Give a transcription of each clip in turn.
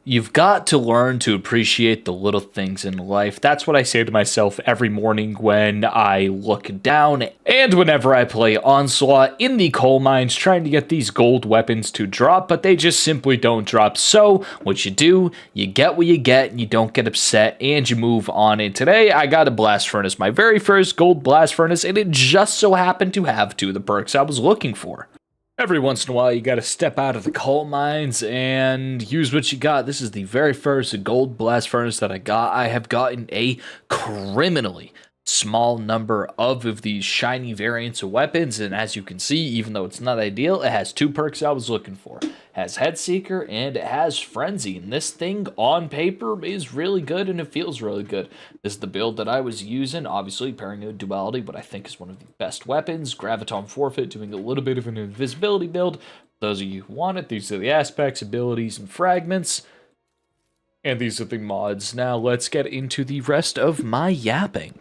You've got to learn to appreciate the little things in life. That's what I say to myself every morning when I look down and whenever I play Onslaught in the coal mines trying to get these gold weapons to drop, but they just simply don't drop. So what you do, you get what you get, and you don't get upset, and you move on. And today I got a blast furnace, my very first gold blast furnace, and it just so happened to have two of the perks I was looking for. Every once in a while, you gotta step out of the coal mines and use what you got. This is the very first gold blast furnace that I got. I have gotten a criminally small number of these shiny variants of weapons, and as you can see, even though it's not ideal, it has two perks I was looking for. It has Head Seeker and it has Frenzy, and this thing on paper is really good and it feels really good. This is the build that I was using, obviously pairing a Duality, what I think is one of the best weapons. Graviton Forfeit, doing a little bit of an invisibility build. For those of you who want it, these are the aspects, abilities, and fragments. And these are the mods. Now let's get into the rest of my yapping.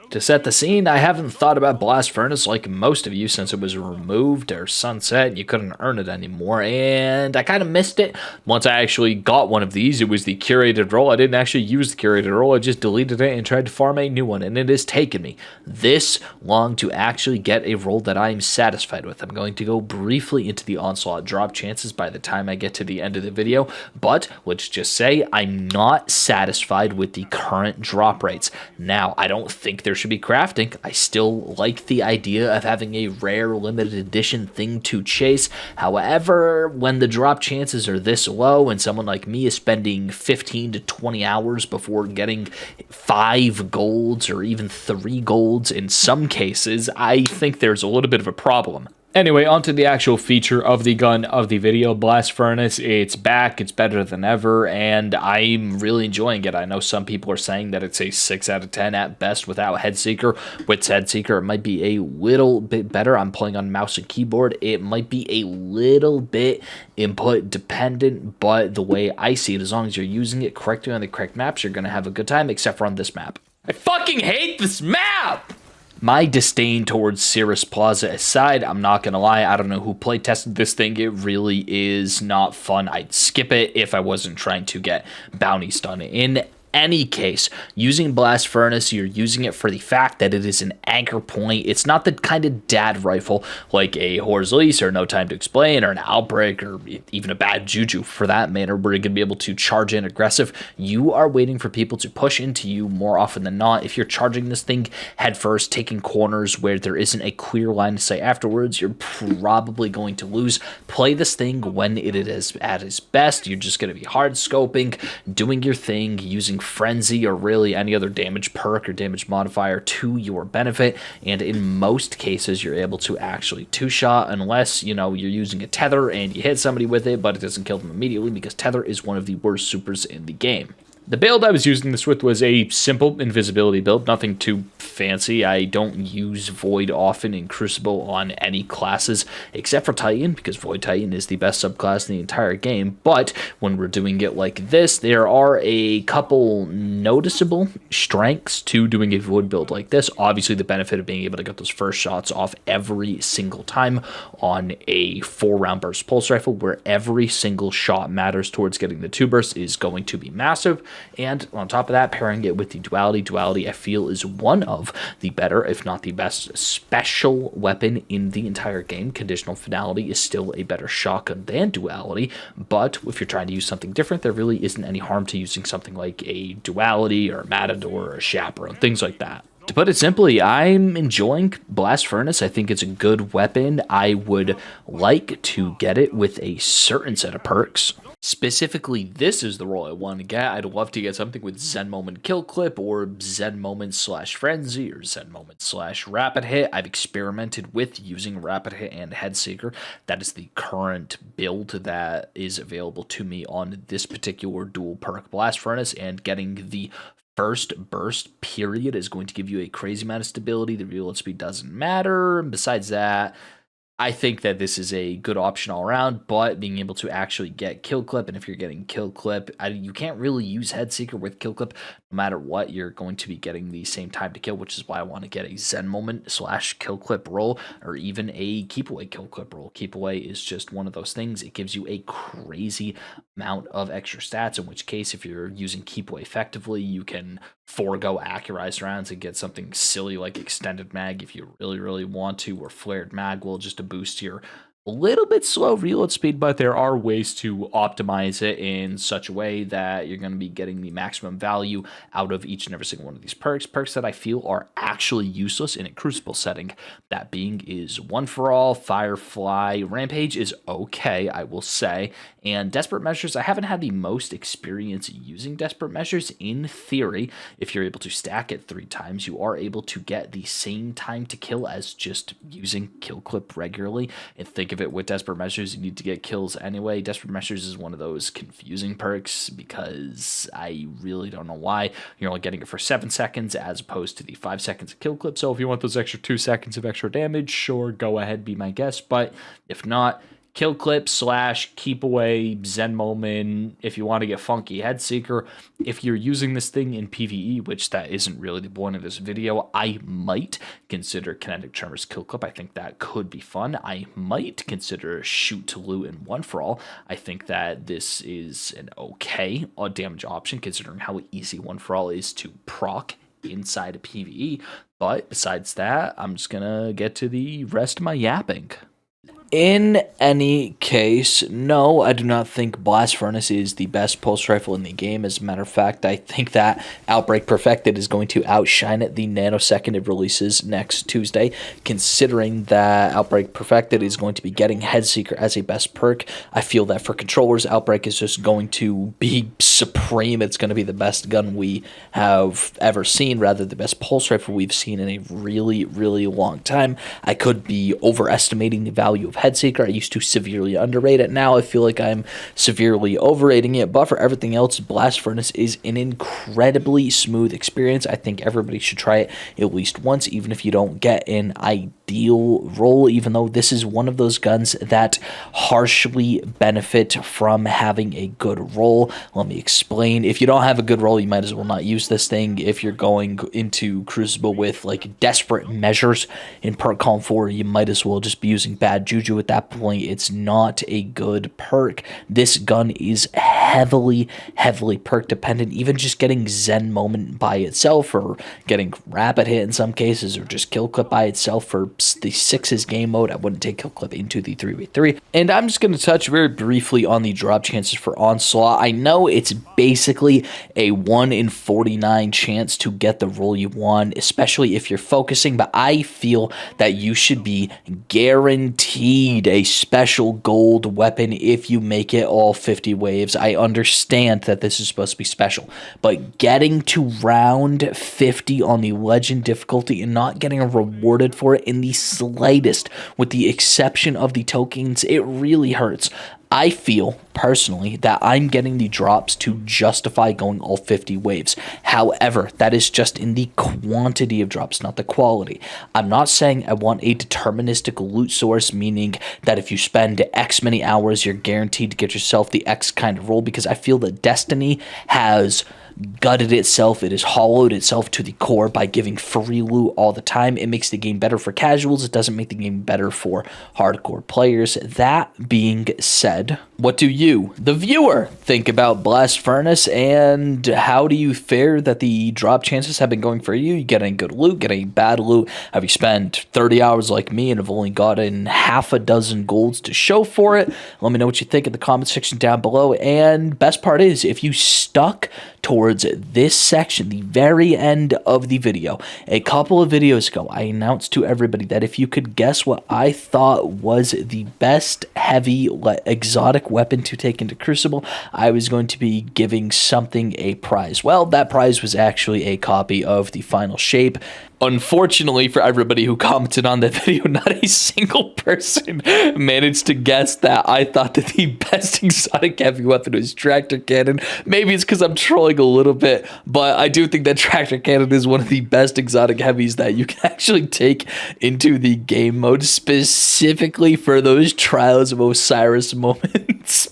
To set the scene, I haven't thought about Blast Furnace like most of you since it was removed or sunset and you couldn't earn it anymore, and I kind of missed it. Once I actually got one of these, it was the curated role. I didn't actually use the curated role, I just deleted it and tried to farm a new one, and it has taken me this long to actually get a role that I am satisfied with. I'm going to go briefly into the Onslaught drop chances by the time I get to the end of the video, but let's just say I'm not satisfied with the current drop rates. Now, I don't think there should be crafting. I still like the idea of having a rare limited edition thing to chase. However, when the drop chances are this low and someone like me is spending 15 to 20 hours before getting 5 golds or even 3 golds in some cases, I think there's a little bit of a problem. Anyway, onto the actual feature of the gun of the video, Blast Furnace. It's back, it's better than ever, and I'm really enjoying it. I know some people are saying that it's a 6 out of 10 at best without Head Seeker. With Head Seeker, it might be a little bit better. I'm playing on mouse and keyboard. It might be a little bit input dependent, but the way I see it, as long as you're using it correctly on the correct maps, you're going to have a good time, except for on this map. I fucking hate this map! My disdain towards Cirrus Plaza aside, I'm not going to lie, I don't know who play tested this thing. It really is not fun. I'd skip it if I wasn't trying to get bounties done. In any case, using Blast Furnace, you're using it for the fact that it is an anchor point. It's not the kind of dad rifle like a Horror's Lease or No Time to Explain or an Outbreak or even a Bad Juju for that matter, where you're going to be able to charge in aggressive. You are waiting for people to push into you more often than not. If you're charging this thing head first, taking corners where there isn't a clear line to say afterwards, you're probably going to lose. Play this thing when it is at its best. You're just going to be hard scoping, doing your thing, using Frenzy or really any other damage perk or damage modifier to your benefit, and in most cases you're able to actually two-shot unless you're using a tether and you hit somebody with it, but it doesn't kill them immediately because tether is one of the worst supers in the game. The build I was using this with was a simple invisibility build, nothing too fancy. I don't use Void often in Crucible on any classes except for Titan, because Void Titan is the best subclass in the entire game, but when we're doing it like this, there are a couple noticeable strengths to doing a Void build like this. Obviously, the benefit of being able to get those first shots off every single time on a 4-round burst pulse rifle, where every single shot matters towards getting the 2 bursts, is going to be massive. And on top of that, pairing it with the Duality I feel is one of the better, if not the best, special weapon in the entire game. Conditional Finality is still a better shotgun than Duality, but if you're trying to use something different, there really isn't any harm to using something like a Duality or a Matador or a Chaperone, things like that. To put it simply, I'm enjoying Blast Furnace. I think it's a good weapon. I would like to get it with a certain set of perks. Specifically, this is the role I want to get. I'd love to get something with Zen Moment Kill Clip or Zen Moment / Frenzy or Zen Moment / Rapid Hit. I've experimented with using Rapid Hit and Head Seeker. That is the current build that is available to me on this particular dual perk Blast Furnace, and getting the first burst period is going to give you a crazy amount of stability. The reload speed doesn't matter. And besides that, I think that this is a good option all around, but being able to actually get kill clip, and if you're getting kill clip, you can't really use head seeker with kill clip. No matter what, you're going to be getting the same time to kill, which is why I want to get a Zen moment / kill clip roll, or even a keep away kill clip roll. Keep away is just one of those things. It gives you a crazy amount of extra stats, in which case, if you're using keep away effectively, you can forego accurized rounds and get something silly like extended mag if you really want to, or flared mag will just to boost your a little bit slow reload speed, but there are ways to optimize it in such a way that you're going to be getting the maximum value out of each and every single one of these perks that I feel are actually useless in a Crucible setting. That being is One for All, Firefly, Rampage is okay, I will say, and Desperate Measures, I haven't had the most experience using Desperate Measures. In theory, if you're able to stack it 3 times, you are able to get the same time to kill as just using kill clip regularly. And think of it, with Desperate Measures, you need to get kills anyway. Desperate Measures is one of those confusing perks because I really don't know why. You're only getting it for 7 seconds as opposed to the 5 seconds of kill clip. So if you want those extra 2 seconds of extra damage, sure, go ahead, be my guest. But if not, kill clip / keep away, Zen moment, if you want to get funky, head seeker. If you're using this thing in PvE, which that isn't really the point of this video, I might consider kinetic tremors kill clip. I think that could be fun. I might consider shoot to loot and One for All. I think that this is an okay damage option considering how easy One for All is to proc inside of PvE. But besides that, I'm just gonna get to the rest of my yapping. In any case, no, I do not think Blast Furnace is the best pulse rifle in the game. As a matter of fact, I think that Outbreak Perfected is going to outshine it the nanosecond it releases next Tuesday, considering that Outbreak Perfected is going to be getting Headseeker as a best perk. I feel that for controllers, Outbreak is just going to be supreme. It's going to be the best gun we have ever seen, rather the best pulse rifle we've seen in a really long time. I could be overestimating the value of Headseeker. I used to severely underrate it. Now I feel like I'm severely overrating it. But for everything else, Blast Furnace is an incredibly smooth experience. I think everybody should try it at least once, even if you don't get an ideal roll, even though this is one of those guns that harshly benefit from having a good roll. Let me explain. If you don't have a good roll, you might as well not use this thing. If you're going into Crucible with like Desperate Measures in Perk Column 4, you might as well just be using bad juju at that point. It's not a good perk. This gun is heavily perk dependent. Even just getting Zen moment by itself, or getting Rapid Hit in some cases, or just Kill Clip by itself for the 6's game mode. I wouldn't take Kill Clip into the 3v3. And I'm just going to touch very briefly on the drop chances for Onslaught. I know it's basically a 1 in 49 chance to get the roll you want, especially if you're focusing, but I feel that you should be guaranteed a special gold weapon if you make it all 50 waves. I understand that this is supposed to be special, but getting to round 50 on the legend difficulty and not getting rewarded for it in the slightest, with the exception of the tokens, it really hurts. I feel, personally, that I'm getting the drops to justify going all 50 waves. However, that is just in the quantity of drops, not the quality. I'm not saying I want a deterministic loot source, meaning that if you spend X many hours, you're guaranteed to get yourself the X kind of roll, because I feel that Destiny has gutted itself. It has hollowed itself to the core by giving free loot all the time. It makes the game better for casuals. It doesn't make the game better for hardcore players. That being said, what do you, the viewer, think about Blast Furnace, and how do you fare that the drop chances have been going for you? You getting good loot, getting bad loot? Have you spent 30 hours like me and have only gotten half a dozen golds to show for it? Let me know what you think in the comment section down below. And best part is, if you stuck towards this section, the very end of the video, a couple of videos ago, I announced to everybody that if you could guess what I thought was the best heavy exotic weapon to take into Crucible, I was going to be giving something a prize. Well, that prize was actually a copy of the Final Shape. Unfortunately for everybody who commented on that video, not a single person managed to guess that I thought that the best exotic heavy weapon was Tractor Cannon. Maybe it's because I'm trolling spoiling a little bit, but I do think that tractor cannon is one of the best exotic heavies that you can actually take into the game mode, specifically for those Trials of Osiris moments.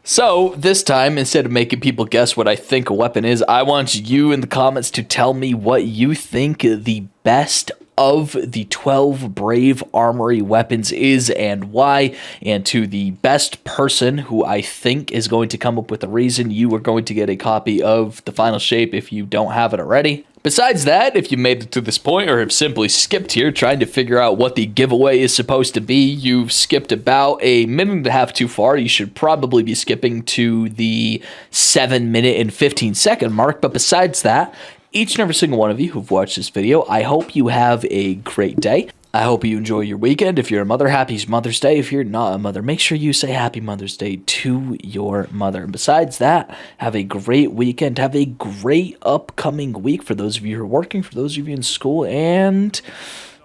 So this time, instead of making people guess what I think a weapon is, I want you in the comments to tell me what you think the best of the 12 Brave Armory weapons is and why. And to the best person who I think is going to come up with a reason, you are going to get a copy of the final shape if you don't have it already. Besides that, if you made it to this point or have simply skipped here trying to figure out what the giveaway is supposed to be, you've skipped about a minute and a half too far. You should probably be skipping to the 7-minute and 15-second mark. But besides that, each and every single one of you who've watched this video, I hope you have a great day. I hope you enjoy your weekend. If you're a mother, happy Mother's Day. If you're not a mother, make sure you say Happy Mother's Day to your mother. And besides that, have a great weekend. Have a great upcoming week for those of you who are working, for those of you in school, and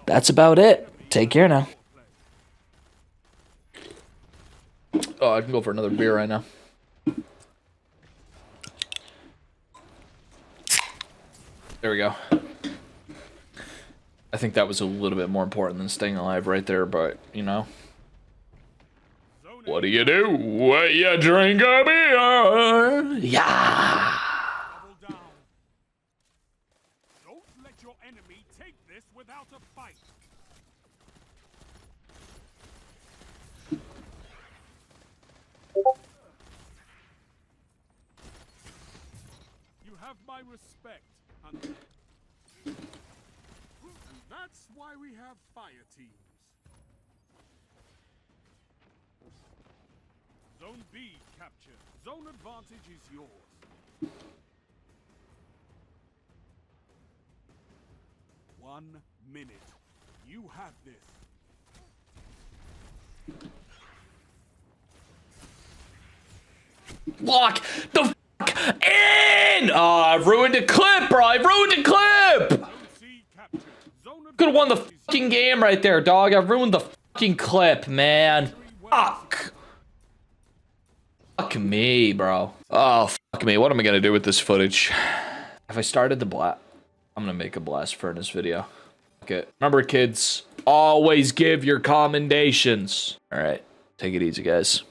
that's about it. Take care now. Oh, I can go for another beer right now. There we go. I think that was a little bit more important than staying alive right there, but, you know. What do? What, you drink a beer? Yeah! Don't let your enemy take this without a fight. You have my respect, Hunter. That's why we have fire teams. Zone B captured. Zone advantage is yours. 1 minute. You have this. Lock the f*** in! Oh, I ruined the clip, bro. I ruined the clip! Zone C captured. Zone Could have won the advantage is fucking game right there, dog. I ruined the fucking clip, man. Fuck. Fuck me, bro. Oh, fuck me. What am I gonna do with this footage? If I started the blast, I'm gonna make a blast furnace video. Okay. Remember, kids, always give your commendations. All right. Take it easy, guys.